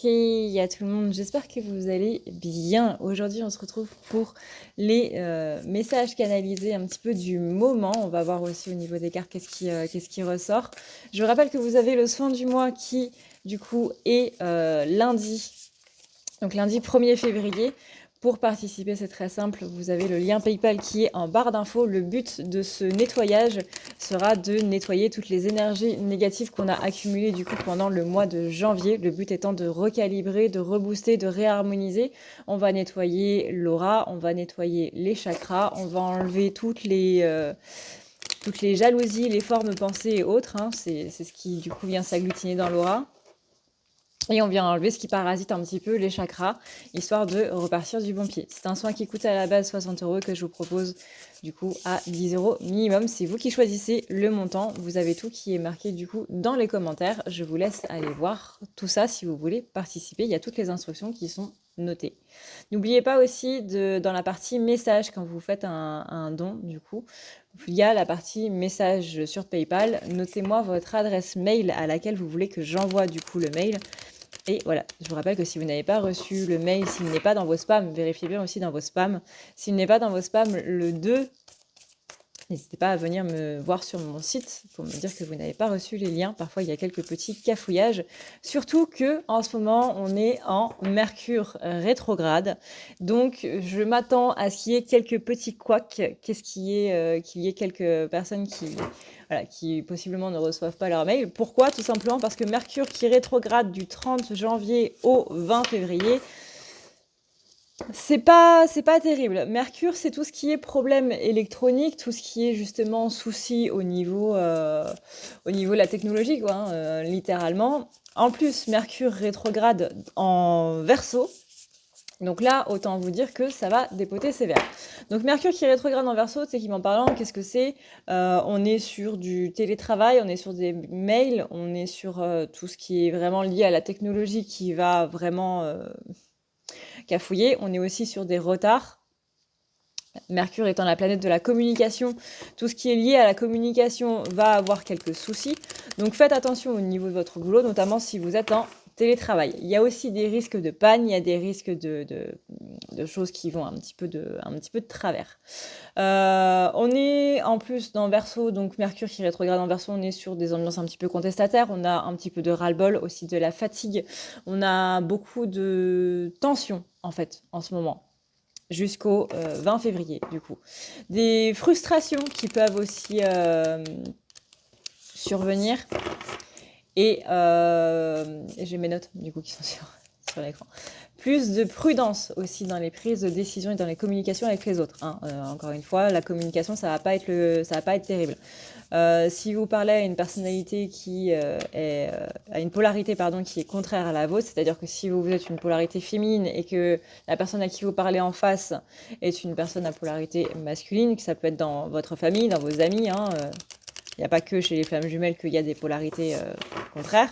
Hey à tout le monde, j'espère que vous allez bien. Aujourd'hui, on se retrouve pour les messages canalisés un petit peu du moment. On va voir aussi au niveau des cartes qu'est-ce qui ressort. Je vous rappelle que vous avez le soin du mois qui, du coup, est lundi. Donc lundi 1er février. Pour participer, c'est très simple. Vous avez le lien PayPal qui est en barre d'infos. Le but de ce nettoyage sera de nettoyer toutes les énergies négatives qu'on a accumulées du coup pendant le mois de janvier. Le but étant de recalibrer, de rebooster, de réharmoniser. On va nettoyer l'aura, on va nettoyer les chakras, on va enlever toutes les jalousies, les formes pensées et autres. C'est ce qui du coup vient s'agglutiner dans l'aura. Et on vient enlever ce qui parasite un petit peu les chakras, histoire de repartir du bon pied. C'est un soin qui coûte à la base 60 € que je vous propose du coup à 10 € minimum. C'est vous qui choisissez le montant. Vous avez tout qui est marqué du coup dans les commentaires. Je vous laisse aller voir tout ça si vous voulez participer. Il y a toutes les instructions qui sont notées. N'oubliez pas aussi dans la partie message, quand vous faites un don du coup, il y a la partie message sur PayPal. Notez-moi votre adresse mail à laquelle vous voulez que j'envoie du coup le mail. Et voilà, je vous rappelle que si vous n'avez pas reçu le mail, s'il n'est pas dans vos spams, vérifiez bien aussi dans vos spams. S'il n'est pas dans vos spams, le 2, n'hésitez pas à venir me voir sur mon site pour me dire que vous n'avez pas reçu les liens. Parfois, il y a quelques petits cafouillages. Surtout que en ce moment, on est en Mercure rétrograde. Donc, je m'attends à ce qu'il y ait quelques petits couacs, qu'il y ait quelques personnes qui possiblement ne reçoivent pas leur mail. Pourquoi? Tout simplement parce que Mercure qui rétrograde du 30 janvier au 20 février, c'est pas terrible. Mercure, c'est tout ce qui est problème électronique, tout ce qui est justement souci au niveau de la technologie, quoi, littéralement. En plus, Mercure rétrograde en Verseau. Donc là, autant vous dire que ça va dépoter sévère. Donc Mercure qui rétrograde en Verseau, techniquement parlant, qu'est-ce que c'est? On est sur du télétravail, on est sur des mails, on est sur tout ce qui est vraiment lié à la technologie qui va vraiment cafouiller. On est aussi sur des retards. Mercure étant la planète de la communication, tout ce qui est lié à la communication va avoir quelques soucis. Donc faites attention au niveau de votre boulot, notamment si vous êtes en télétravail. Il y a aussi des risques de panne, il y a des risques de choses qui vont un petit peu de travers. On est en plus dans Verseau, donc Mercure qui rétrograde en Verseau, on est sur des ambiances un petit peu contestataires, on a un petit peu de ras-le-bol, aussi de la fatigue, on a beaucoup de tension en fait en ce moment jusqu'au 20 février, du coup. Des frustrations qui peuvent aussi survenir. Et j'ai mes notes, du coup, qui sont sur l'écran. Plus de prudence aussi dans les prises de décision et dans les communications avec les autres. Encore une fois, la communication, ça va pas être terrible. Si vous parlez à une personnalité qui a une polarité pardon, qui est contraire à la vôtre, c'est-à-dire que si vous êtes une polarité féminine et que la personne à qui vous parlez en face est une personne à polarité masculine, que ça peut être dans votre famille, dans vos amis, il n'y a pas que chez les flammes jumelles qu'il y a des polarités contraires.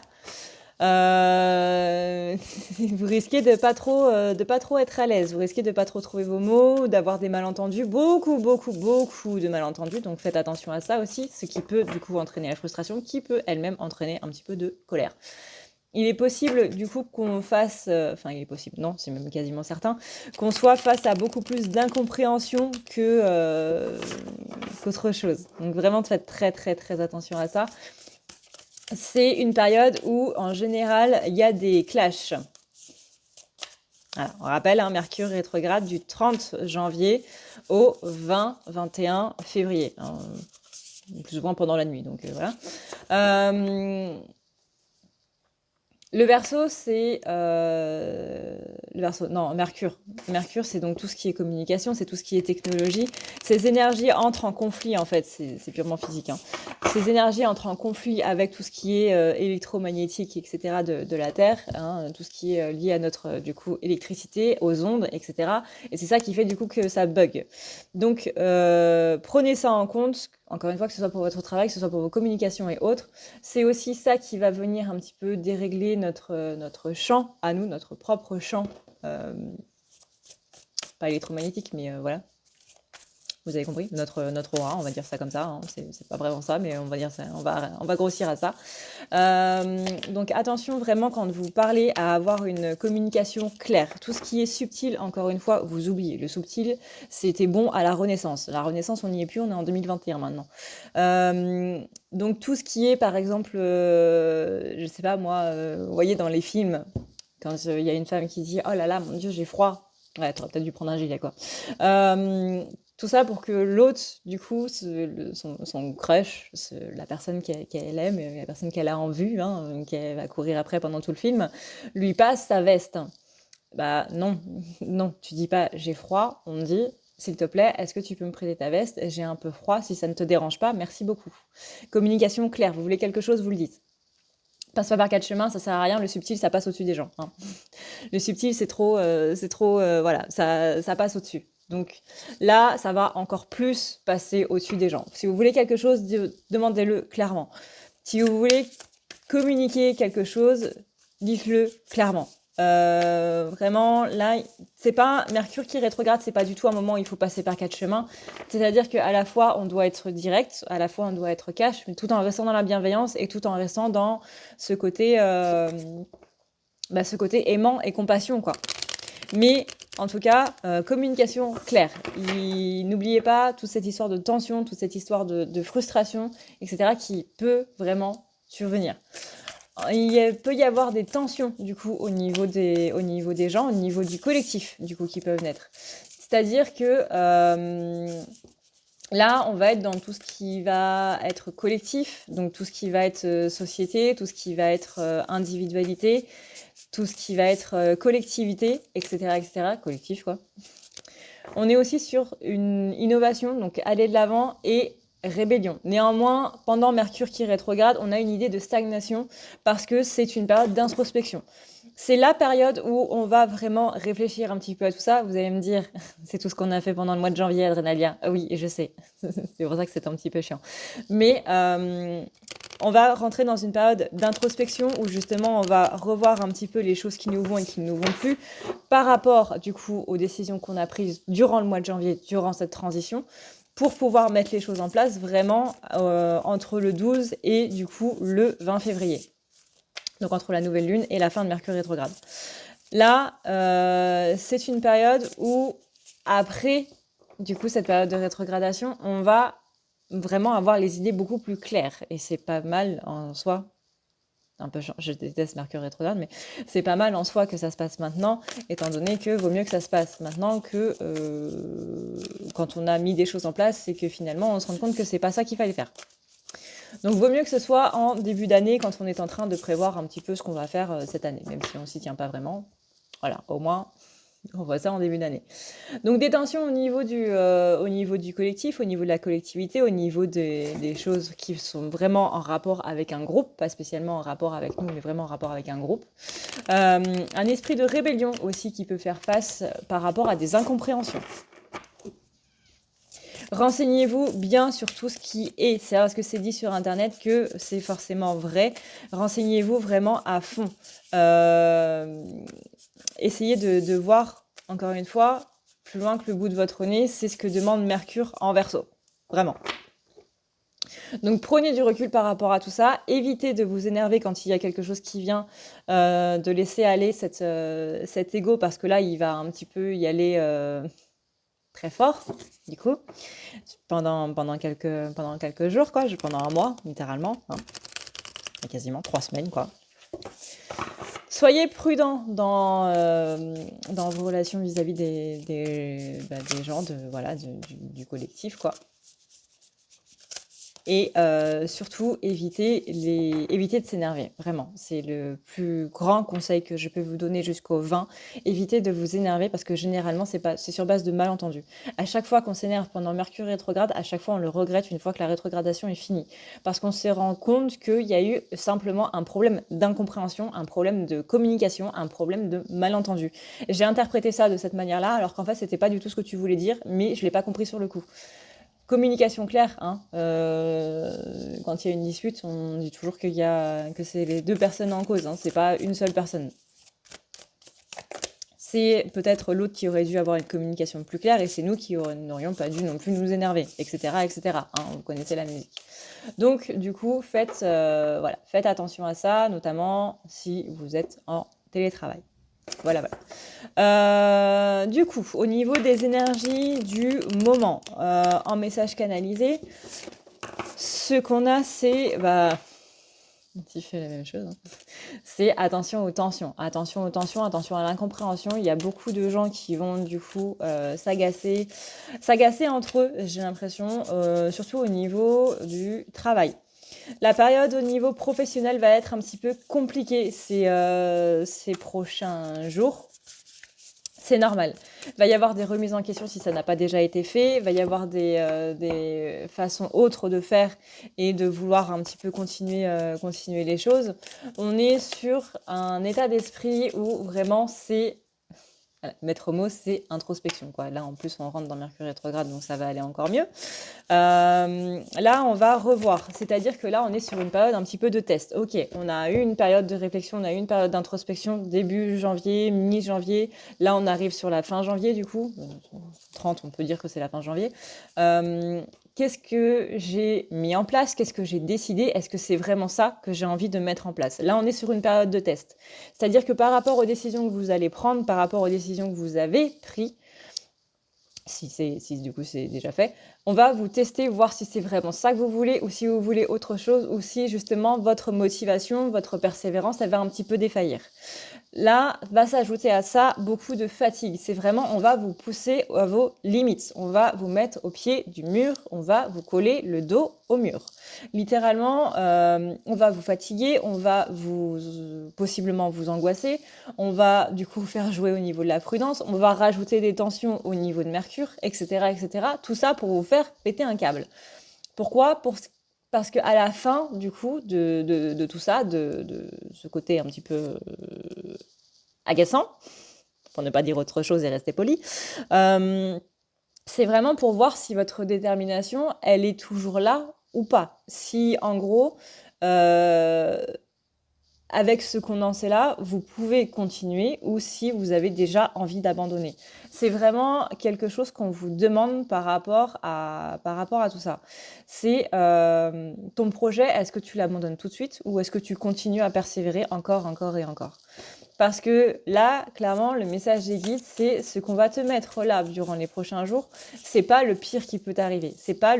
Vous risquez de pas trop être à l'aise, vous risquez de pas trop trouver vos mots, d'avoir des malentendus, beaucoup de malentendus, donc faites attention à ça aussi, ce qui peut du coup entraîner la frustration, qui peut elle-même entraîner un petit peu de colère. Il est possible du coup qu'on fasse, il est possible, non, c'est même quasiment certain, qu'on soit face à beaucoup plus d'incompréhension qu'autre chose. Donc vraiment faites très attention à ça. C'est une période où, en général, il y a des clashs. Alors, on rappelle, Mercure rétrograde du 30 janvier au 20-21 février. Plus ou moins pendant la nuit, donc voilà. Le Verseau, c'est Mercure. Mercure, c'est donc tout ce qui est communication, c'est tout ce qui est technologie. Ces énergies entrent en conflit, en fait, c'est purement physique. Ces énergies entrent en conflit avec tout ce qui est électromagnétique, etc. de la Terre, tout ce qui est lié à notre du coup électricité, aux ondes, etc. Et c'est ça qui fait du coup que ça bug. Donc prenez ça en compte. Encore une fois, que ce soit pour votre travail, que ce soit pour vos communications et autres, c'est aussi ça qui va venir un petit peu dérégler notre champ à nous, notre propre champ, pas électromagnétique, mais voilà, vous avez compris, notre aura, on va dire ça comme ça, hein. C'est pas vraiment ça, mais on va dire ça, on va grossir à ça. Donc attention vraiment quand vous parlez à avoir une communication claire. Tout ce qui est subtil, encore une fois, vous oubliez. Le subtil, c'était bon à la Renaissance. La Renaissance, on n'y est plus, on est en 2021 maintenant. Donc tout ce qui est, par exemple, je sais pas moi, vous voyez dans les films, quand il y a une femme qui dit « Oh là là, mon Dieu, j'ai froid ». Ouais, t'aurais peut-être dû prendre un gilet, quoi. Tout ça pour que l'autre, du coup, son crush, la personne qu'elle aime, la personne qu'elle a en vue, hein, qu'elle va courir après pendant tout le film, lui passe sa veste. Bah non, non, tu dis pas j'ai froid, on dit s'il te plaît, est-ce que tu peux me prêter ta veste? J'ai un peu froid, si ça ne te dérange pas, merci beaucoup. Communication claire, vous voulez quelque chose, vous le dites. Passe pas par quatre chemins, ça sert à rien, le subtil ça passe au-dessus des gens, hein. Le subtil c'est trop, voilà, ça passe au-dessus. Donc là, ça va encore plus passer au-dessus des gens. Si vous voulez quelque chose, demandez-le clairement. Si vous voulez communiquer quelque chose, dites-le clairement. Vraiment, là, c'est pas Mercure qui rétrograde, c'est pas du tout un moment où il faut passer par quatre chemins. C'est-à-dire qu'à la fois, on doit être direct, à la fois, on doit être cash, mais tout en restant dans la bienveillance et tout en restant dans ce côté, ce côté aimant et compassion, quoi. Mais en tout cas, communication claire. N'oubliez pas toute cette histoire de tension, toute cette histoire de frustration, etc., qui peut vraiment survenir. Il peut y avoir des tensions, du coup, au niveau des gens, au niveau du collectif, du coup, qui peuvent naître. C'est-à-dire que là, on va être dans tout ce qui va être collectif, donc tout ce qui va être société, tout ce qui va être individualité, tout ce qui va être collectivité, etc., etc., collectif, quoi. On est aussi sur une innovation, donc aller de l'avant et rébellion. Néanmoins, pendant Mercure qui rétrograde, on a une idée de stagnation parce que c'est une période d'introspection. C'est la période où on va vraiment réfléchir un petit peu à tout ça. Vous allez me dire, c'est tout ce qu'on a fait pendant le mois de janvier, Adrénalia. Ah oui, je sais. C'est pour ça que c'est un petit peu chiant. Mais on va rentrer dans une période d'introspection où justement on va revoir un petit peu les choses qui nous vont et qui ne nous vont plus par rapport du coup aux décisions qu'on a prises durant le mois de janvier, durant cette transition, pour pouvoir mettre les choses en place vraiment entre le 12 et du coup le 20 février. Donc entre la nouvelle lune et la fin de Mercure rétrograde. Là, c'est une période où après du coup cette période de rétrogradation, on va vraiment avoir les idées beaucoup plus claires. Et c'est pas mal en soi. Un peu, je déteste Mercure rétrograde, mais c'est pas mal en soi que ça se passe maintenant, étant donné que vaut mieux que ça se passe maintenant que quand on a mis des choses en place, c'est que finalement on se rend compte que c'est pas ça qu'il fallait faire. Donc vaut mieux que ce soit en début d'année, quand on est en train de prévoir un petit peu ce qu'on va faire cette année, même si on s'y tient pas vraiment. Voilà, au moins on voit ça en début d'année. Donc des tensions au niveau du collectif, au niveau de la collectivité, au niveau des choses qui sont vraiment en rapport avec un groupe, pas spécialement en rapport avec nous, mais vraiment en rapport avec un groupe. Un esprit de rébellion aussi qui peut faire face par rapport à des incompréhensions. Renseignez-vous bien sur tout ce qui est. C'est parce que c'est dit sur Internet que c'est forcément vrai. Renseignez-vous vraiment à fond. Essayez de voir, encore une fois, plus loin que le bout de votre nez. C'est ce que demande Mercure en Verseau. Vraiment. Donc prenez du recul par rapport à tout ça. Évitez de vous énerver quand il y a quelque chose qui vient, de laisser aller cet ego, parce que là, il va un petit peu y aller très fort, du coup, pendant quelques jours, quoi, pendant un mois, littéralement, hein, et quasiment 3 semaines, quoi. Soyez prudents dans vos relations vis-à-vis des gens du collectif, quoi. Et surtout, évitez de s'énerver, vraiment. C'est le plus grand conseil que je peux vous donner jusqu'au 20. Évitez de vous énerver parce que généralement, c'est sur base de malentendus. À chaque fois qu'on s'énerve pendant Mercure rétrograde, à chaque fois, on le regrette une fois que la rétrogradation est finie. Parce qu'on se rend compte qu'il y a eu simplement un problème d'incompréhension, un problème de communication, un problème de malentendu. J'ai interprété ça de cette manière-là, alors qu'en fait, c'était pas du tout ce que tu voulais dire, mais je l'ai pas compris sur le coup. Communication claire, hein. Quand il y a une dispute, on dit toujours que c'est les deux personnes en cause, hein. C'est pas une seule personne. c'est peut-être l'autre qui aurait dû avoir une communication plus claire et c'est nous qui n'aurions pas dû non plus nous énerver, etc. etc. Hein, vous connaissez la musique. Donc, du coup, faites attention à ça, notamment si vous êtes en télétravail. Voilà. Du coup, au niveau des énergies du moment, en message canalisé, ce qu'on a, c'est... tu fais la même chose. Hein. C'est attention aux tensions. Attention aux tensions, attention à l'incompréhension. Il y a beaucoup de gens qui vont du coup s'agacer entre eux, j'ai l'impression, surtout au niveau du travail. La période au niveau professionnel va être un petit peu compliquée ces prochains jours. C'est normal. Il va y avoir des remises en question si ça n'a pas déjà été fait. Il va y avoir des façons autres de faire et de vouloir un petit peu continuer les choses. On est sur un état d'esprit où vraiment c'est... Voilà, maître mot, c'est introspection, quoi. Là, en plus, on rentre dans Mercure rétrograde, donc ça va aller encore mieux. Là, on va revoir. C'est-à-dire que là, on est sur une période un petit peu de test. Ok, on a eu une période de réflexion, on a eu une période d'introspection début janvier, mi-janvier. Là, on arrive sur la fin janvier, du coup. 30, on peut dire que c'est la fin janvier. Qu'est-ce que j'ai mis en place? Qu'est-ce que j'ai décidé? Est-ce que c'est vraiment ça que j'ai envie de mettre en place? Là, on est sur une période de test. C'est-à-dire que par rapport aux décisions que vous allez prendre, par rapport aux décisions que vous avez prises, si du coup c'est déjà fait, on va vous tester, voir si c'est vraiment ça que vous voulez ou si vous voulez autre chose ou si justement votre motivation, votre persévérance, elle va un petit peu défaillir. Là, va s'ajouter à ça beaucoup de fatigue. C'est vraiment, on va vous pousser à vos limites. On va vous mettre au pied du mur. On va vous coller le dos au mur. Littéralement, on va vous fatiguer. On va possiblement vous angoisser. On va du coup faire jouer au niveau de la prudence. On va rajouter des tensions au niveau de Mercure, etc., etc. Tout ça pour vous faire péter un câble. Pourquoi? Parce qu'à la fin, du coup, de tout ça, de ce côté un petit peu agaçant, pour ne pas dire autre chose et rester poli, c'est vraiment pour voir si votre détermination, elle est toujours là ou pas. Si, en gros, avec ce condensé-là, vous pouvez continuer ou si vous avez déjà envie d'abandonner. C'est vraiment quelque chose qu'on vous demande par rapport à tout ça. C'est ton projet, est-ce que tu l'abandonnes tout de suite ou est-ce que tu continues à persévérer encore et encore? Parce que là, clairement, le message des guides, c'est ce qu'on va te mettre là durant les prochains jours. C'est pas le pire qui peut t'arriver. C'est pas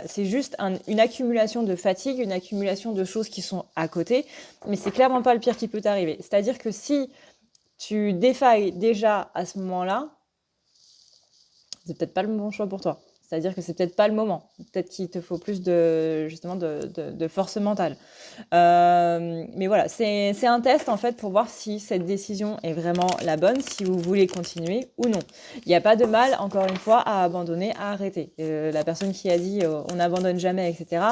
c'est juste une accumulation de fatigue, une accumulation de choses qui sont à côté, mais c'est clairement pas le pire qui peut t'arriver. C'est-à-dire que si tu défailles déjà à ce moment-là, c'est peut-être pas le bon choix pour toi. C'est-à-dire que c'est peut-être pas le moment. Peut-être qu'il te faut plus de force mentale. Mais voilà, c'est un test en fait pour voir si cette décision est vraiment la bonne, si vous voulez continuer ou non. Il n'y a pas de mal, encore une fois, à abandonner, à arrêter. La personne qui a dit on n'abandonne jamais, etc.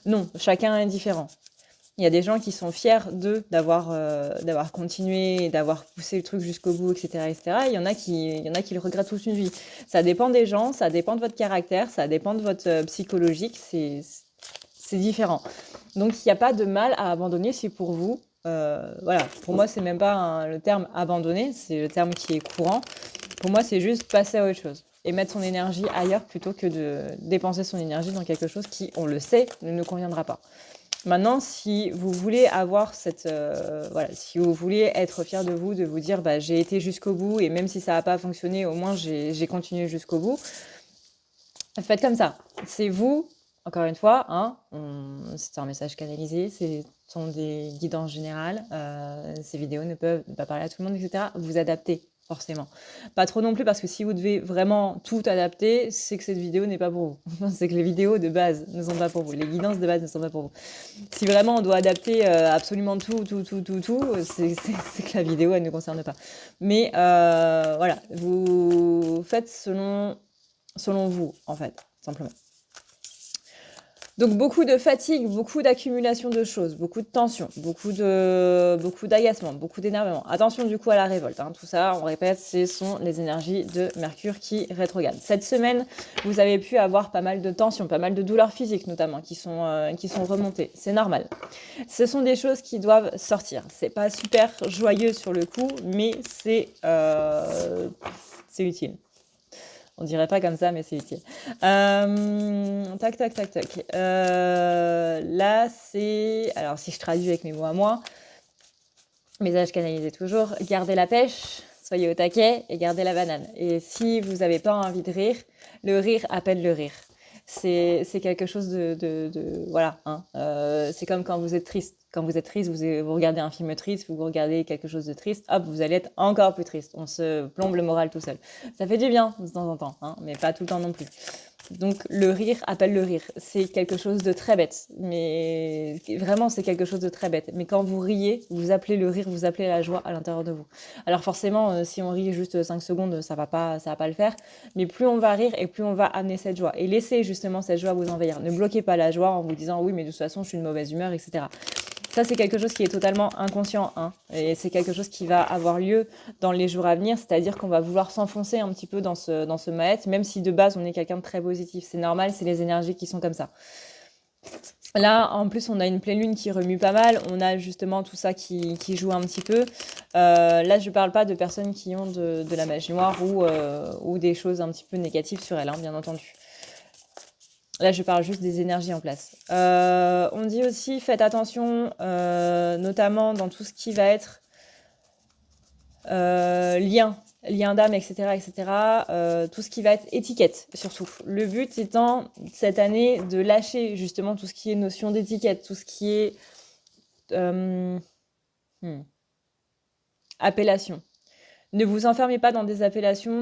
Non, chacun est différent. Il y a des gens qui sont fiers d'avoir continué, d'avoir poussé le truc jusqu'au bout, etc., etc. Il y en a qui le regrettent toute une vie. Ça dépend des gens, ça dépend de votre caractère, ça dépend de votre psychologique. C'est différent. Donc, il n'y a pas de mal à abandonner si pour vous, voilà, pour moi, c'est même pas le terme abandonner, c'est le terme qui est courant. Pour moi, c'est juste passer à autre chose et mettre son énergie ailleurs plutôt que de dépenser son énergie dans quelque chose qui, on le sait, ne nous conviendra pas. Maintenant, si vous voulez avoir si vous voulez être fier de vous dire j'ai été jusqu'au bout et même si ça n'a pas fonctionné, au moins j'ai continué jusqu'au bout, faites comme ça. C'est vous, encore une fois, hein, c'est un message canalisé, ce sont des guidances générales, ces vidéos ne peuvent pas parler à tout le monde, etc. Vous adaptez. Forcément. Pas trop non plus, parce que si vous devez vraiment tout adapter, c'est que cette vidéo n'est pas pour vous. C'est que les vidéos de base ne sont pas pour vous. Les guidances de base ne sont pas pour vous. Si vraiment on doit adapter absolument tout, c'est que la vidéo, elle ne concerne pas. Mais voilà, vous faites selon vous, en fait, simplement. Donc beaucoup de fatigue, beaucoup d'accumulation de choses, beaucoup de tension, beaucoup d'agacement, beaucoup d'énervement. Attention du coup à la révolte, hein. Tout ça, on répète, ce sont les énergies de Mercure qui rétrograde. Cette semaine, vous avez pu avoir pas mal de tensions, pas mal de douleurs physiques notamment qui sont remontées. C'est normal. Ce sont des choses qui doivent sortir. C'est pas super joyeux sur le coup, mais c'est utile. On dirait pas comme ça, mais c'est utile. Tac, tac, tac, tac. Là, c'est... Alors, si je traduis avec mes mots à moi, message canalisé toujours, gardez la pêche, soyez au taquet et gardez la banane. Et si vous n'avez pas envie de rire, le rire appelle le rire. C'est quelque chose voilà. Hein. C'est comme quand vous êtes triste. Quand vous êtes triste, vous regardez un film triste, vous regardez quelque chose de triste, hop, vous allez être encore plus triste. On se plombe le moral tout seul. Ça fait du bien de temps en temps, hein, mais pas tout le temps non plus. Donc le rire appelle le rire. C'est quelque chose de très bête, mais vraiment c'est quelque chose de très bête. Mais quand vous riez, vous appelez le rire, vous appelez la joie à l'intérieur de vous. Alors forcément, si on rit juste 5 secondes, ça va pas le faire. Mais plus on va rire et plus on va amener cette joie. Et laissez justement cette joie vous envahir. Ne bloquez pas la joie en vous disant oui mais de toute façon je suis de mauvaise humeur, etc. Ça, c'est quelque chose qui est totalement inconscient, hein, et c'est quelque chose qui va avoir lieu dans les jours à venir, c'est-à-dire qu'on va vouloir s'enfoncer un petit peu dans ce mal-être, même si de base, on est quelqu'un de très positif. C'est normal, c'est les énergies qui sont comme ça. Là, en plus, on a une pleine lune qui remue pas mal. On a justement tout ça qui joue un petit peu. Là, je parle pas de personnes qui ont de la magie noire ou des choses un petit peu négatives sur elles, hein, bien entendu. Là, je parle juste des énergies en place. On dit aussi, faites attention, notamment dans tout ce qui va être lien d'âme, etc., etc. Tout ce qui va être étiquette, surtout. Le but étant, cette année, de lâcher justement tout ce qui est notion d'étiquette, tout ce qui est appellation. Ne vous enfermez pas dans des appellations,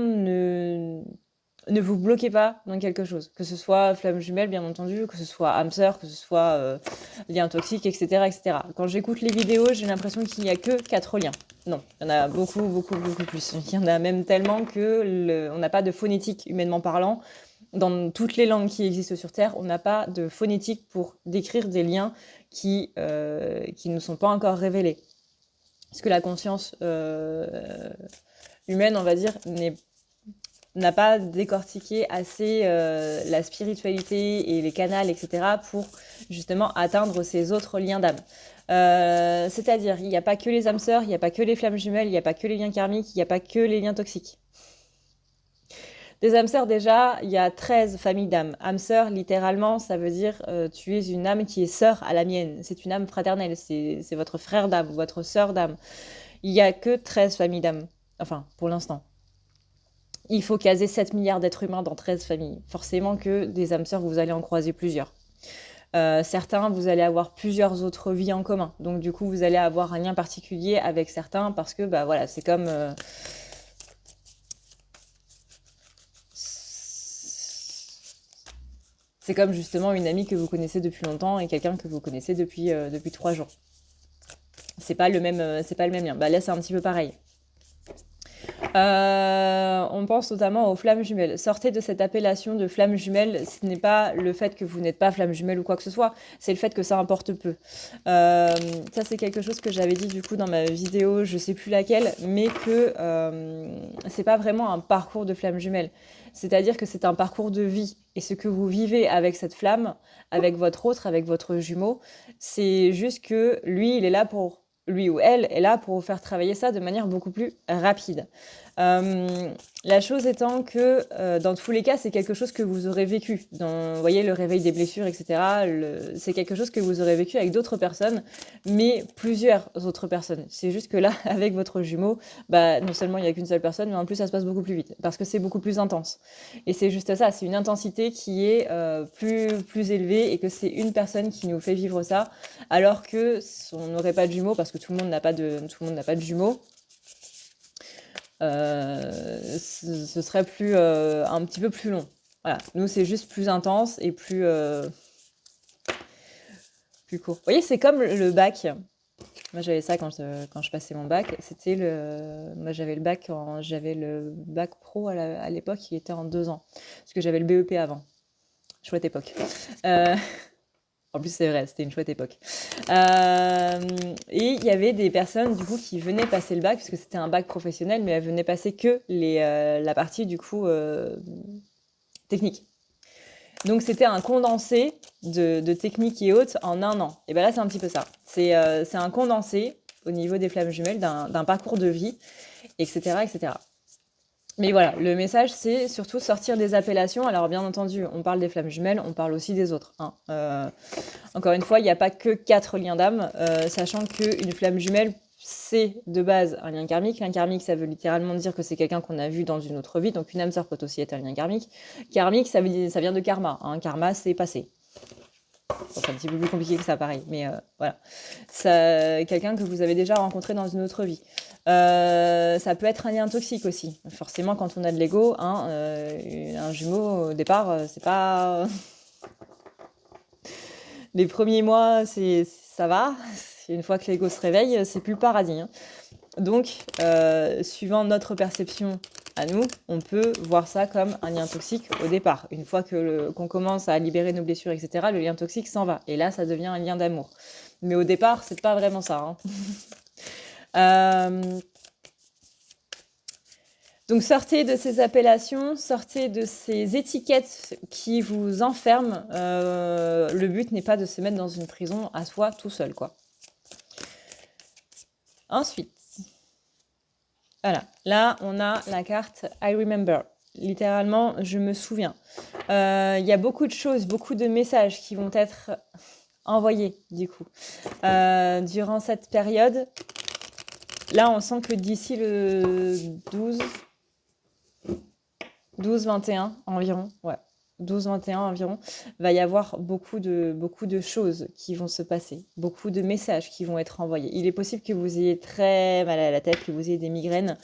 ne vous bloquez pas dans quelque chose, que ce soit flamme jumelle, bien entendu, que ce soit âme sœur, que ce soit lien toxique, etc., etc. Quand j'écoute les vidéos, j'ai l'impression qu'il n'y a que 4 liens. Non, il y en a beaucoup, beaucoup, beaucoup plus. Il y en a même tellement on n'a pas de phonétique, humainement parlant. Dans toutes les langues qui existent sur Terre, on n'a pas de phonétique pour décrire des liens qui ne sont pas encore révélés. Parce que la conscience humaine, on va dire, n'a pas décortiqué assez la spiritualité et les canals, etc., pour justement atteindre ces autres liens d'âme. C'est-à-dire, il n'y a pas que les âmes sœurs, il n'y a pas que les flammes jumelles, il n'y a pas que les liens karmiques, il n'y a pas que les liens toxiques. Des âmes sœurs, déjà, il y a 13 familles d'âmes. Âme sœur, littéralement, ça veut dire tu es une âme qui est sœur à la mienne. C'est une âme fraternelle, c'est votre frère d'âme, votre sœur d'âme. Il n'y a que 13 familles d'âmes. Enfin, pour l'instant. Il faut caser 7 milliards d'êtres humains dans 13 familles. Forcément que des âmes sœurs, vous allez en croiser plusieurs. Certains, vous allez avoir plusieurs autres vies en commun. Donc du coup, vous allez avoir un lien particulier avec certains parce que bah voilà, c'est comme justement une amie que vous connaissez depuis longtemps et quelqu'un que vous connaissez depuis 3 jours. C'est pas le même lien. Bah là, c'est un petit peu pareil. On pense notamment aux flammes jumelles. Sortez de cette appellation de flammes jumelles. Ce n'est pas le fait que vous n'êtes pas flamme jumelle ou quoi que ce soit, c'est le fait que ça importe peu. Ça, c'est quelque chose que j'avais dit du coup dans ma vidéo, je sais plus laquelle, mais que c'est pas vraiment un parcours de flamme jumelle. C'est-à-dire que c'est un parcours de vie. Et ce que vous vivez avec cette flamme, avec votre autre, avec votre jumeau, c'est juste que lui ou elle est là pour vous faire travailler ça de manière beaucoup plus rapide. La chose étant que, dans tous les cas, c'est quelque chose que vous aurez vécu. Vous voyez, le réveil des blessures, etc., c'est quelque chose que vous aurez vécu avec d'autres personnes, mais plusieurs autres personnes. C'est juste que là, avec votre jumeau, bah, non seulement il n'y a qu'une seule personne, mais en plus, ça se passe beaucoup plus vite, parce que c'est beaucoup plus intense. Et c'est juste ça, c'est une intensité qui est plus élevée, et que c'est une personne qui nous fait vivre ça, alors que on n'aurait pas de jumeaux, parce que tout le monde n'a pas de jumeaux. Ce serait un petit peu plus long. Voilà, nous c'est juste plus intense et plus court. Vous voyez, c'est comme le bac. Moi j'avais ça quand je passais mon bac. Moi j'avais le bac pro à l'époque, il était en 2 ans. Parce que j'avais le BEP avant. Chouette époque. En plus, c'est vrai, c'était une chouette époque. Et il y avait des personnes, du coup, qui venaient passer le bac, puisque c'était un bac professionnel, mais elles venaient passer que la partie, du coup, technique. Donc, c'était un condensé de technique et autres en un an. Et bien là, c'est un petit peu ça. C'est un condensé au niveau des flammes jumelles d'un parcours de vie, etc., etc. Mais voilà, le message, c'est surtout sortir des appellations. Alors, bien entendu, on parle des flammes jumelles, on parle aussi des autres, hein. Encore une fois, il n'y a pas que 4 liens d'âme, sachant qu'une flamme jumelle, c'est de base un lien karmique. Lien karmique, ça veut littéralement dire que c'est quelqu'un qu'on a vu dans une autre vie. Donc, une âme sœur peut aussi être un lien karmique. Karmique, ça vient de karma, hein. Karma, c'est passé. Bon, c'est un petit peu plus compliqué que ça, pareil. Mais voilà. Quelqu'un que vous avez déjà rencontré dans une autre vie. Ça peut être un lien toxique aussi. Forcément, quand on a de l'ego, hein, un jumeau, au départ, c'est pas... Les premiers mois, ça va. Une fois que l'ego se réveille, c'est plus le paradis, hein. Donc, suivant notre perception à nous, on peut voir ça comme un lien toxique au départ. Une fois qu'on commence à libérer nos blessures, etc., le lien toxique s'en va. Et là, ça devient un lien d'amour. Mais au départ, c'est pas vraiment ça, hein. Donc sortez de ces appellations, sortez de ces étiquettes qui vous enferment. Le but n'est pas de se mettre dans une prison à soi tout seul, quoi. Ensuite, voilà, là on a la carte I remember. Littéralement, je me souviens. Il y a beaucoup de choses, beaucoup de messages qui vont être envoyés, du coup, durant cette période. Là, on sent que d'ici le 12-21 environ, ouais, 12-21 environ, va y avoir beaucoup de choses qui vont se passer, beaucoup de messages qui vont être envoyés. Il est possible que vous ayez très mal à la tête, que vous ayez des migraines.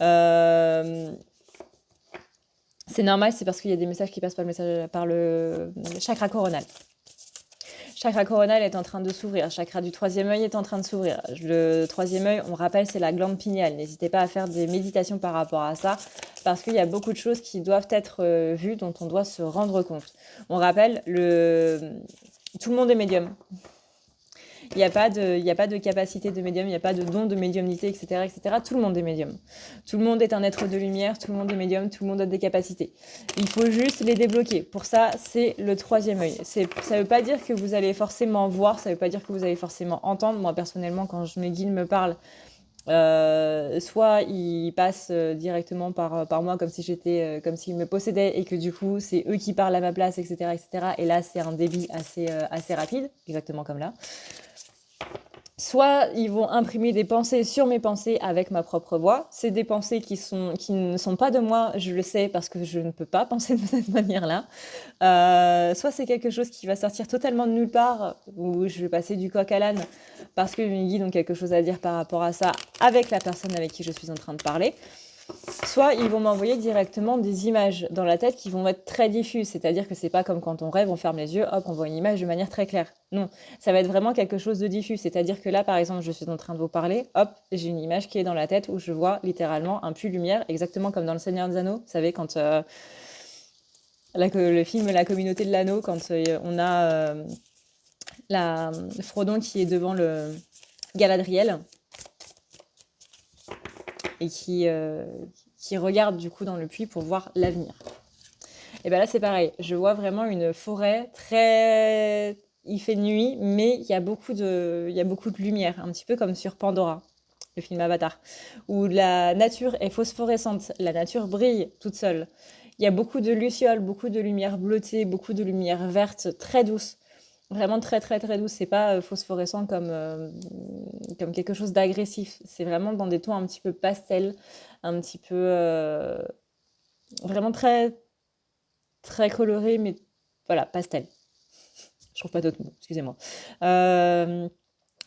C'est normal, c'est parce qu'il y a des messages qui passent par le chakra coronal. Chakra coronal est en train de s'ouvrir. Chakra du troisième œil est en train de s'ouvrir. Le troisième œil, on rappelle, c'est la glande pinéale. N'hésitez pas à faire des méditations par rapport à ça, parce qu'il y a beaucoup de choses qui doivent être vues, dont on doit se rendre compte. On rappelle, tout le monde est médium. Il n'y a pas de capacité de médium, il n'y a pas de don de médiumnité, etc., etc. Tout le monde est médium. Tout le monde est un être de lumière, tout le monde est médium, tout le monde a des capacités. Il faut juste les débloquer. Pour ça, c'est le troisième œil. Ça ne veut pas dire que vous allez forcément voir, ça ne veut pas dire que vous allez forcément entendre. Moi, personnellement, quand mes guides me parlent, soit ils passent directement par moi comme si comme s'ils me possédaient et que du coup, c'est eux qui parlent à ma place, etc., etc. Et là, c'est un débit assez rapide, exactement comme là. Soit ils vont imprimer des pensées sur mes pensées avec ma propre voix. C'est des pensées qui ne sont pas de moi, je le sais, parce que je ne peux pas penser de cette manière-là. Soit c'est quelque chose qui va sortir totalement de nulle part, où je vais passer du coq à l'âne, parce que mes guides ont quelque chose à dire par rapport à ça avec la personne avec qui je suis en train de parler. Soit ils vont m'envoyer directement des images dans la tête qui vont être très diffuses, c'est-à-dire que c'est pas comme quand on rêve, on ferme les yeux, hop, on voit une image de manière très claire. Non, ça va être vraiment quelque chose de diffus, c'est-à-dire que là, par exemple, je suis en train de vous parler, hop, j'ai une image qui est dans la tête où je vois littéralement un puits lumière, exactement comme dans Le Seigneur des Anneaux, vous savez, quand le film La Communauté de l'Anneau, quand on a Frodon qui est devant le Galadriel, et qui regarde du coup dans le puits pour voir l'avenir. Et bien là c'est pareil, je vois vraiment une forêt très... Il fait nuit, mais il y a beaucoup de lumière, un petit peu comme sur Pandora, le film Avatar, où la nature est phosphorescente, la nature brille toute seule. Il y a beaucoup de lucioles, beaucoup de lumière bleutée, beaucoup de lumière verte, très douce. Vraiment très très très douce, c'est pas phosphorescent comme quelque chose d'agressif. C'est vraiment dans des tons un petit peu pastel, un petit peu vraiment très très coloré, mais voilà, pastel. Je trouve pas d'autres mots, excusez-moi.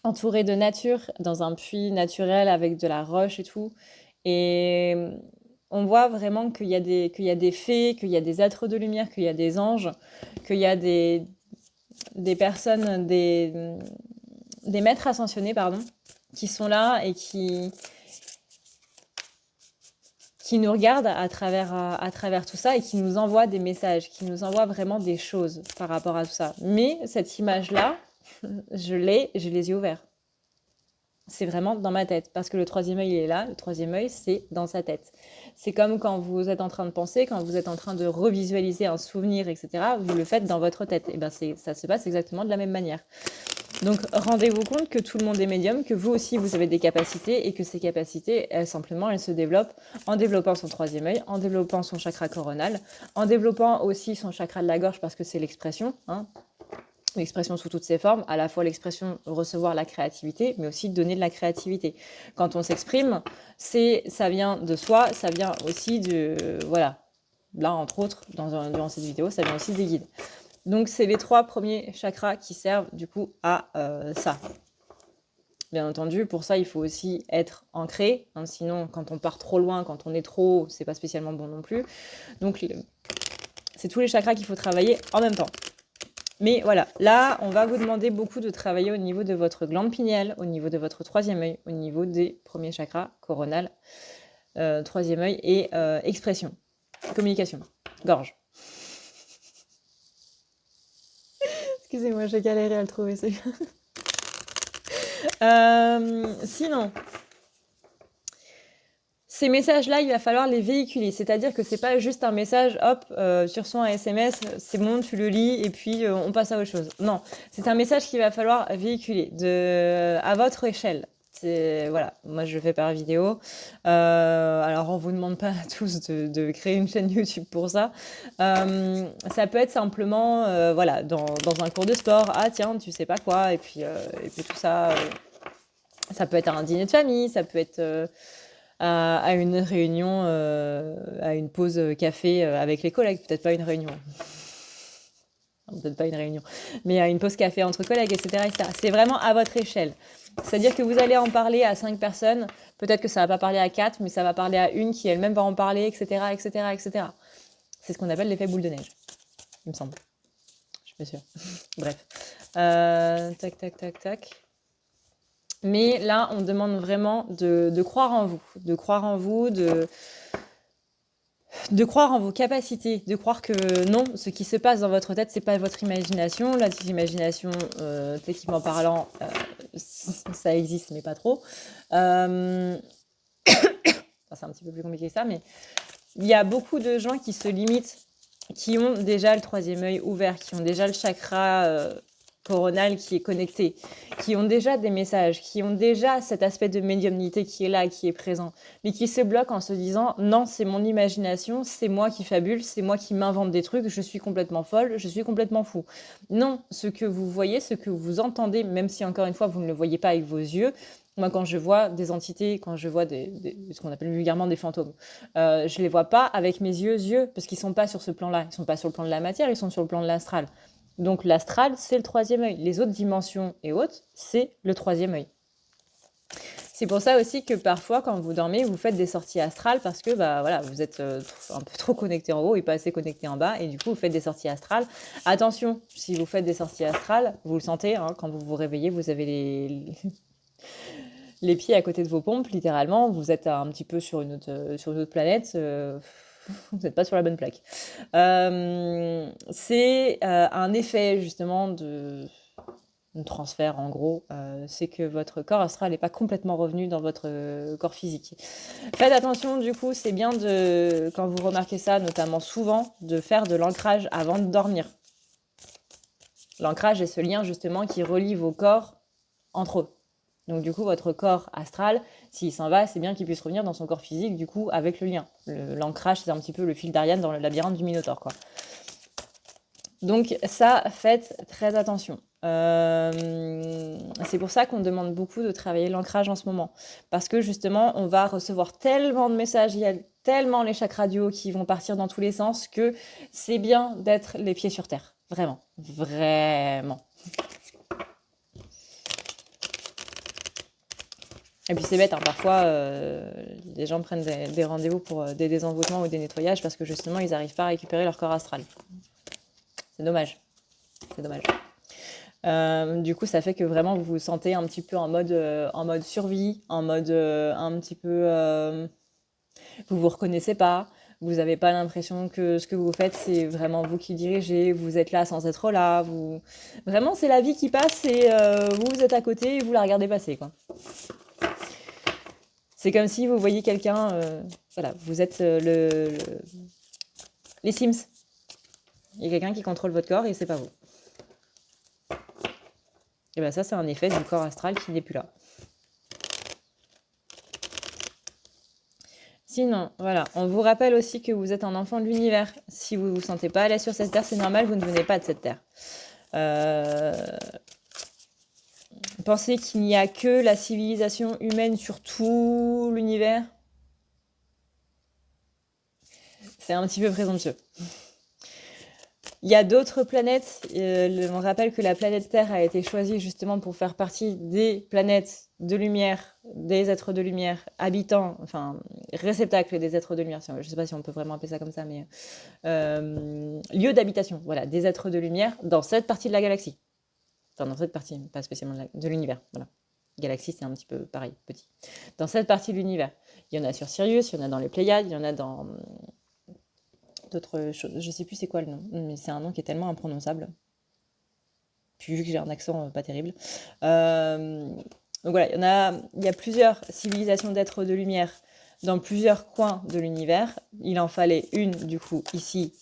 Entouré de nature, dans un puits naturel avec de la roche et tout. Et on voit vraiment qu'il y a des fées, qu'il y a des êtres de lumière, qu'il y a des anges, qu'il y a des personnes, des maîtres ascensionnés, pardon, qui sont là et qui qui nous regarde à travers tout ça et qui nous envoie des messages, qui nous envoie vraiment des choses par rapport à tout ça. Mais cette image-là, j'ai les yeux ouverts. C'est vraiment dans ma tête, parce que le troisième œil il est là, le troisième œil c'est dans sa tête. C'est comme quand vous êtes en train de penser, quand vous êtes en train de revisualiser un souvenir, etc., vous le faites dans votre tête. Et bien ça se passe exactement de la même manière. Donc rendez-vous compte que tout le monde est médium, que vous aussi vous avez des capacités et que ces capacités, elles se développent en développant son troisième œil, en développant son chakra coronal, en développant aussi son chakra de la gorge parce que c'est l'expression, hein. L'expression sous toutes ses formes, à la fois l'expression recevoir la créativité, mais aussi donner de la créativité. Quand on s'exprime, ça vient de soi, ça vient aussi de... Voilà. Là, entre autres, durant cette vidéo, ça vient aussi des guides. Donc, c'est les 3 premiers chakras qui servent du coup à ça. Bien entendu, pour ça, il faut aussi être ancré. Hein, sinon, quand on part trop loin, quand on est trop haut, c'est pas spécialement bon non plus. Donc, c'est tous les chakras qu'il faut travailler en même temps. Mais voilà, là, on va vous demander beaucoup de travailler au niveau de votre glande pinéale, au niveau de votre troisième œil, au niveau des premiers chakras, coronal, troisième œil et expression, communication, gorge. Excusez-moi, j'ai galéré à le trouver, c'est sinon, ces messages-là, il va falloir les véhiculer. C'est-à-dire que c'est pas juste un message, hop, tu reçois un SMS, c'est bon, tu le lis et puis on passe à autre chose. Non, c'est un message qu'il va falloir véhiculer à votre échelle. Voilà, moi je le fais par vidéo. Alors on vous demande pas tous de créer une chaîne YouTube pour ça. Ça peut être simplement, voilà, dans un cours de sport. Ah tiens, tu sais pas quoi, et puis tout ça. Ça peut être un dîner de famille, ça peut être à une réunion, à une pause café avec les collègues, peut-être pas une réunion. Peut-être pas une réunion, mais à une pause café entre collègues, etc., etc. C'est vraiment à votre échelle. C'est-à-dire que vous allez en parler à 5 personnes, peut-être que ça va pas parler à 4, mais ça va parler à une qui elle-même va en parler, etc., etc., etc. C'est ce qu'on appelle l'effet boule de neige, il me semble. Je suis pas sûre. Bref. Tac, tac, tac, tac. Mais là, on demande vraiment de croire en vous, de croire en vous, de croire en vos capacités, de croire que non, ce qui se passe dans votre tête, c'est pas votre imagination. La imagination, techniquement parlant, ça existe, mais pas trop. Enfin, c'est un petit peu plus compliqué que ça, mais il y a beaucoup de gens qui se limitent, qui ont déjà le troisième œil ouvert, qui ont déjà le chakra coronal qui est connecté, qui ont déjà des messages, qui ont déjà cet aspect de médiumnité qui est là, qui est présent, mais qui se bloquent en se disant non, c'est mon imagination, c'est moi qui fabule, c'est moi qui m'invente des trucs, je suis complètement folle, je suis complètement fou. Non, ce que vous voyez, ce que vous entendez, même si encore une fois vous ne le voyez pas avec vos yeux. Moi, quand je vois des entités, quand je vois ce qu'on appelle vulgairement des fantômes, je les vois pas avec mes yeux, parce qu'ils sont pas sur ce plan-là. Ils sont pas sur le plan de la matière, ils sont sur le plan de l'astral. Donc l'astral, c'est le troisième œil. Les autres dimensions et autres, c'est le troisième œil. C'est pour ça aussi que parfois, quand vous dormez, vous faites des sorties astrales parce que bah, voilà, vous êtes un peu trop connecté en haut et pas assez connecté en bas. Et du coup, vous faites des sorties astrales. Attention, si vous faites des sorties astrales, vous le sentez, hein, quand vous vous réveillez, vous avez les pieds à côté de vos pompes, littéralement. Vous êtes un petit peu sur une autre planète. Vous n'êtes pas sur la bonne plaque. C'est un effet justement de transfert en gros. C'est que votre corps astral n'est pas complètement revenu dans votre corps physique. Faites attention du coup, c'est bien quand vous remarquez ça, notamment souvent, de faire de l'ancrage avant de dormir. L'ancrage est ce lien justement qui relie vos corps entre eux. Donc du coup, votre corps astral, s'il s'en va, c'est bien qu'il puisse revenir dans son corps physique, du coup, avec le lien. L'ancrage, c'est un petit peu le fil d'Ariane dans le labyrinthe du Minotaure, quoi. Donc ça, faites très attention. C'est pour ça qu'on demande beaucoup de travailler l'ancrage en ce moment. Parce que justement, on va recevoir tellement de messages, il y a tellement les chakras du haut qui vont partir dans tous les sens que c'est bien d'être les pieds sur terre. Vraiment. Vraiment. Et puis c'est bête, hein, parfois les gens prennent des rendez-vous pour des désenvoûtements ou des nettoyages parce que justement ils n'arrivent pas à récupérer leur corps astral. C'est dommage. C'est dommage. Du coup, ça fait que vraiment vous vous sentez un petit peu en mode survie, en mode un petit peu... vous vous reconnaissez pas, vous n'avez pas l'impression que ce que vous faites, c'est vraiment vous qui dirigez, vous êtes là sans être là, vraiment c'est la vie qui passe et vous êtes à côté et vous la regardez passer, quoi. C'est comme si vous voyez quelqu'un, voilà, vous êtes les Sims. Il y a quelqu'un qui contrôle votre corps et c'est pas vous. Et bien ça, c'est un effet du corps astral qui n'est plus là. Sinon, voilà, on vous rappelle aussi que vous êtes un enfant de l'univers. Si vous ne vous sentez pas à l'aise sur cette terre, c'est normal, vous ne venez pas de cette terre. Pensez qu'il n'y a que la civilisation humaine sur tout l'univers. C'est un petit peu présomptueux. Il y a d'autres planètes. On rappelle que la planète Terre a été choisie justement pour faire partie des planètes de lumière, des êtres de lumière, habitants, enfin réceptacles des êtres de lumière. Je ne sais pas si on peut vraiment appeler ça comme ça, mais lieu d'habitation, voilà, des êtres de lumière dans cette partie de la galaxie. Enfin, dans cette partie, pas spécialement de l'univers. Voilà. Galaxie, c'est un petit peu pareil, petit. Dans cette partie de l'univers. Il y en a sur Sirius, il y en a dans les Pléiades, il y en a dans d'autres choses. Je sais plus c'est quoi le nom, mais c'est un nom qui est tellement imprononçable. Puis vu que j'ai un accent pas terrible. Donc voilà, il y a plusieurs civilisations d'êtres de lumière dans plusieurs coins de l'univers. Il en fallait une, du coup, ici,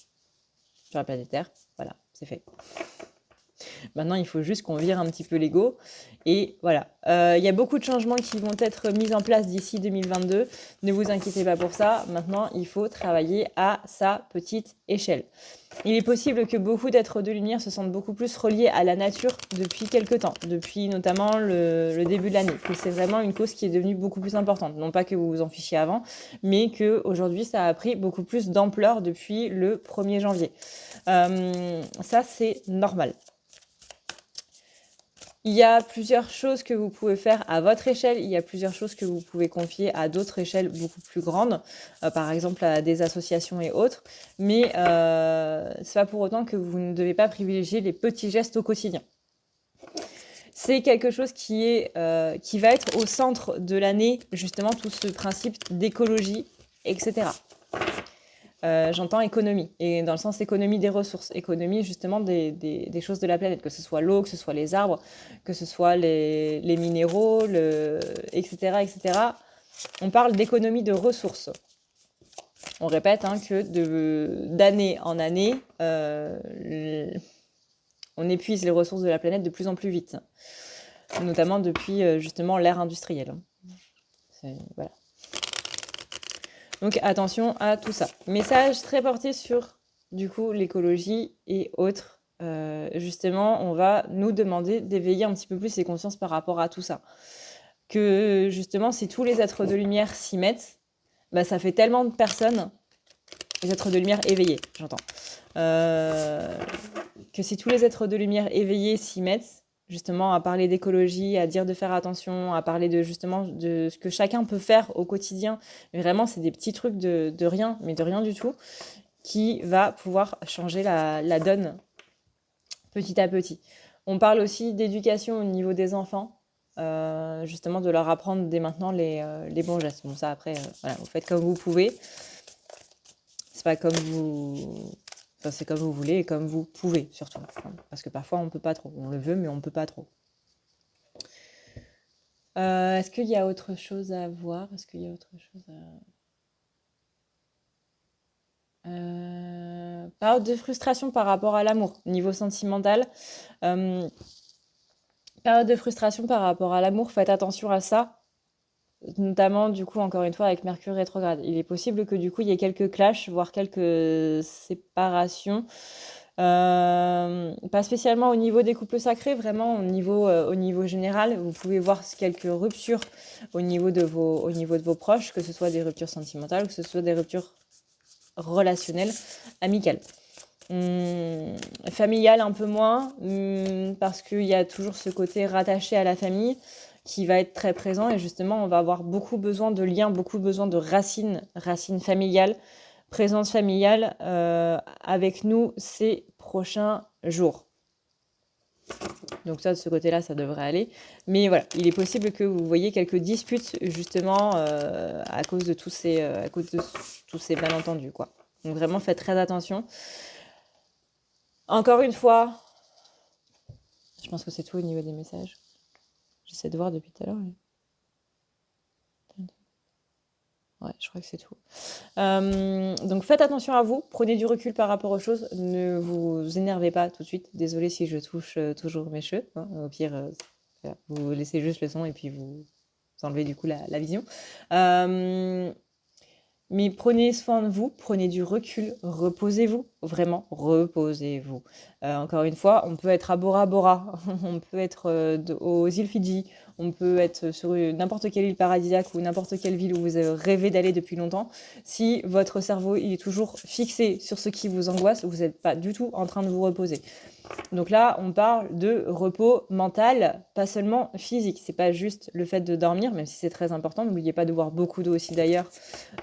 sur la planète Terre. Voilà, c'est fait. Maintenant, il faut juste qu'on vire un petit peu l'ego. Et voilà, il y a beaucoup de changements qui vont être mis en place d'ici 2022. Ne vous inquiétez pas pour ça. Maintenant, il faut travailler à sa petite échelle. Il est possible que beaucoup d'êtres de lumière se sentent beaucoup plus reliés à la nature depuis quelques temps, depuis notamment le début de l'année, que c'est vraiment une cause qui est devenue beaucoup plus importante. Non pas que vous vous en fichiez avant, mais qu'aujourd'hui, ça a pris beaucoup plus d'ampleur depuis le 1er janvier. Ça, c'est normal. Il y a plusieurs choses que vous pouvez faire à votre échelle, il y a plusieurs choses que vous pouvez confier à d'autres échelles beaucoup plus grandes, par exemple à des associations et autres, mais c'est pas pour autant que vous ne devez pas privilégier les petits gestes au quotidien. C'est quelque chose qui va être au centre de l'année, justement, tout ce principe d'écologie, etc. J'entends économie, et dans le sens économie des ressources, économie justement des choses de la planète, que ce soit l'eau, que ce soit les arbres, que ce soit les minéraux, etc., etc. On parle d'économie de ressources. On répète que d'année en année, on épuise les ressources de la planète de plus en plus vite, notamment depuis justement l'ère industrielle. Voilà. Donc attention à tout ça. Message très porté sur du coup l'écologie et autres. Justement, on va nous demander d'éveiller un petit peu plus ses consciences par rapport à tout ça. Que justement, si tous les êtres de lumière s'y mettent, bah, ça fait tellement de personnes, les êtres de lumière éveillés, j'entends, que si tous les êtres de lumière éveillés s'y mettent, justement à parler d'écologie, à dire de faire attention, à parler de justement de ce que chacun peut faire au quotidien. Mais vraiment, c'est des petits trucs de rien, mais de rien du tout, qui va pouvoir changer la donne petit à petit. On parle aussi d'éducation au niveau des enfants, justement de leur apprendre dès maintenant les bons gestes. Bon, ça après, voilà, vous faites comme vous pouvez. C'est pas comme vous... Enfin, c'est comme vous voulez et comme vous pouvez, surtout. Parce que parfois, on ne peut pas trop. On le veut, mais on ne peut pas trop. Est-ce qu'il y a autre chose à voir? Est-ce qu'il y a autre chose à... Période de frustration par rapport à l'amour, niveau sentimental. Période de frustration par rapport à l'amour, faites attention à ça. Notamment, du coup, encore une fois, avec Mercure rétrograde. Il est possible que, du coup, il y ait quelques clashs, voire quelques séparations. Pas spécialement au niveau des couples sacrés, vraiment au niveau général. Vous pouvez voir quelques ruptures au niveau de vos proches, que ce soit des ruptures sentimentales, que ce soit des ruptures relationnelles, amicales. Familiales un peu moins, parce qu'il y a toujours ce côté rattaché à la famille qui va être très présent, et justement on va avoir beaucoup besoin de liens, beaucoup besoin de racines familiales, présence familiale avec nous ces prochains jours. Donc ça, de ce côté-là, ça devrait aller. Mais voilà, il est possible que vous voyez quelques disputes, justement, à cause de tous ces malentendus, quoi. Donc vraiment, faites très attention. Encore une fois, je pense que c'est tout au niveau des messages. J'essaie de voir depuis tout à l'heure. Mais... Ouais, je crois que c'est tout. Donc faites attention à vous, prenez du recul par rapport aux choses, ne vous énervez pas tout de suite. Désolée si je touche toujours mes cheveux, hein. Au pire, voilà, vous laissez juste le son et puis vous enlevez du coup la vision. Mais prenez soin de vous, prenez du recul, reposez-vous, vraiment, reposez-vous. Encore une fois, on peut être à Bora Bora, on peut être aux îles Fidji, on peut être sur n'importe quelle île paradisiaque ou n'importe quelle ville où vous avez rêvé d'aller depuis longtemps. Si votre cerveau il est toujours fixé sur ce qui vous angoisse, vous n'êtes pas du tout en train de vous reposer. Donc là, on parle de repos mental, pas seulement physique. C'est pas juste le fait de dormir, même si c'est très important. N'oubliez pas de boire beaucoup d'eau aussi d'ailleurs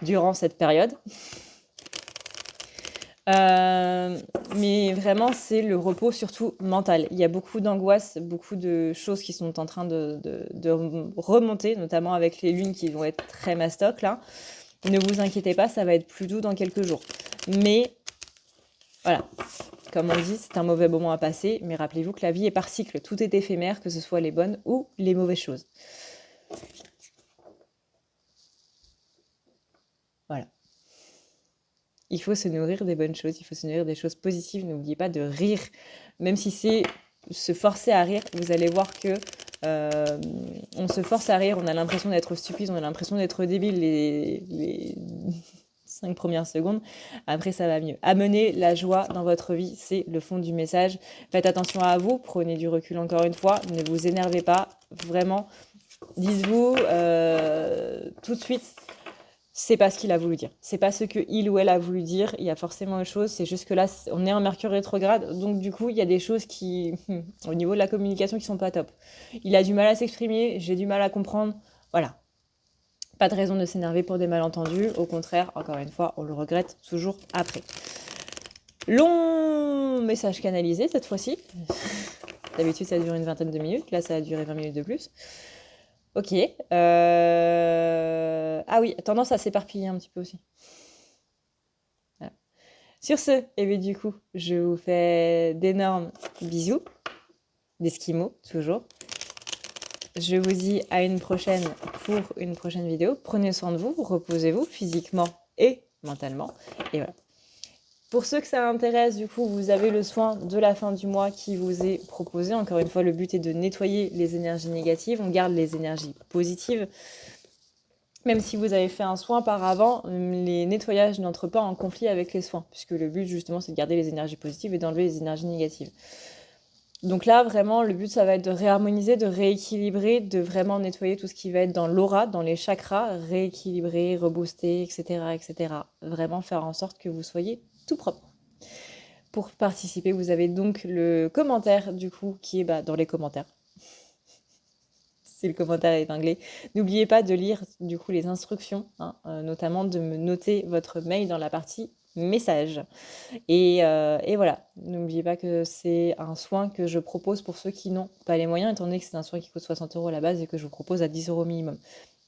durant cette période. Mais vraiment, c'est le repos surtout mental. Il y a beaucoup d'angoisse, beaucoup de choses qui sont en train de remonter, notamment avec les lunes qui vont être très mastoc là. Ne vous inquiétez pas, ça va être plus doux dans quelques jours. Mais voilà, comme on dit, c'est un mauvais moment à passer, mais rappelez-vous que la vie est par cycle, tout est éphémère, que ce soit les bonnes ou les mauvaises choses. Voilà. Il faut se nourrir des bonnes choses, il faut se nourrir des choses positives. N'oubliez pas de rire, même si c'est se forcer à rire. Vous allez voir que on se force à rire, on a l'impression d'être stupide, on a l'impression d'être débile les 5 premières secondes. Après, ça va mieux. Amenez la joie dans votre vie, c'est le fond du message. Faites attention à vous, prenez du recul encore une fois, ne vous énervez pas, vraiment. Dites-vous tout de suite, c'est pas ce qu'il a voulu dire. C'est pas ce que il ou elle a voulu dire. Il y a forcément autre chose. C'est juste que là, on est en Mercure rétrograde. Donc, du coup, il y a des choses qui, au niveau de la communication, qui sont pas top. Il a du mal à s'exprimer. J'ai du mal à comprendre. Voilà. Pas de raison de s'énerver pour des malentendus. Au contraire, encore une fois, on le regrette toujours après. Long message canalisé cette fois-ci. D'habitude, ça dure une vingtaine de minutes. Là, ça a duré 20 minutes de plus. Ok. Ah oui, tendance à s'éparpiller un petit peu aussi. Voilà. Sur ce, et bien du coup, je vous fais d'énormes bisous. D'esquimaux, toujours. Je vous dis à une prochaine pour une prochaine vidéo. Prenez soin de vous, reposez-vous physiquement et mentalement. Et voilà. Pour ceux que ça intéresse, du coup, vous avez le soin de la fin du mois qui vous est proposé. Encore une fois, le but est de nettoyer les énergies négatives. On garde les énergies positives. Même si vous avez fait un soin par avant, les nettoyages n'entrent pas en conflit avec les soins, puisque le but, justement, c'est de garder les énergies positives et d'enlever les énergies négatives. Donc là, vraiment, le but, ça va être de réharmoniser, de rééquilibrer, de vraiment nettoyer tout ce qui va être dans l'aura, dans les chakras, rééquilibrer, rebooster, etc., etc. Vraiment faire en sorte que vous soyez tout propre. Pour participer, vous avez donc le commentaire, du coup, qui est dans les commentaires. Si le commentaire est épinglé. N'oubliez pas de lire, du coup, les instructions, hein, notamment de me noter votre mail dans la partie message. Et voilà, n'oubliez pas que c'est un soin que je propose pour ceux qui n'ont pas les moyens, étant donné que c'est un soin qui coûte 60 € à la base et que je vous propose à 10 € minimum.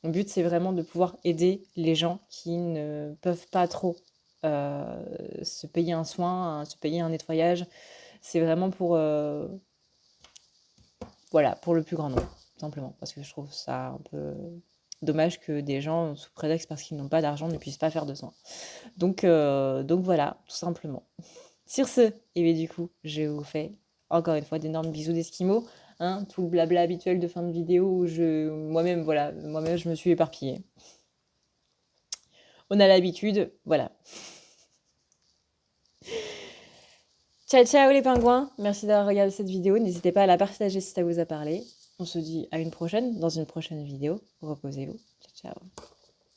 Mon but, c'est vraiment de pouvoir aider les gens qui ne peuvent pas trop se payer un soin, se payer un nettoyage. C'est vraiment pour, voilà, pour le plus grand nombre, simplement, parce que je trouve ça un peu dommage que des gens, sous prétexte parce qu'ils n'ont pas d'argent, ne puissent pas faire de soins. Donc voilà, tout simplement. Sur ce, et bien du coup, je vous fais encore une fois d'énormes bisous d'esquimaux. Hein, tout le blabla habituel de fin de vidéo où moi-même, je me suis éparpillée. On a l'habitude, voilà. Ciao, ciao les pingouins. Merci d'avoir regardé cette vidéo. N'hésitez pas à la partager si ça vous a parlé. On se dit à une prochaine, dans une prochaine vidéo. Reposez-vous. Ciao, ciao.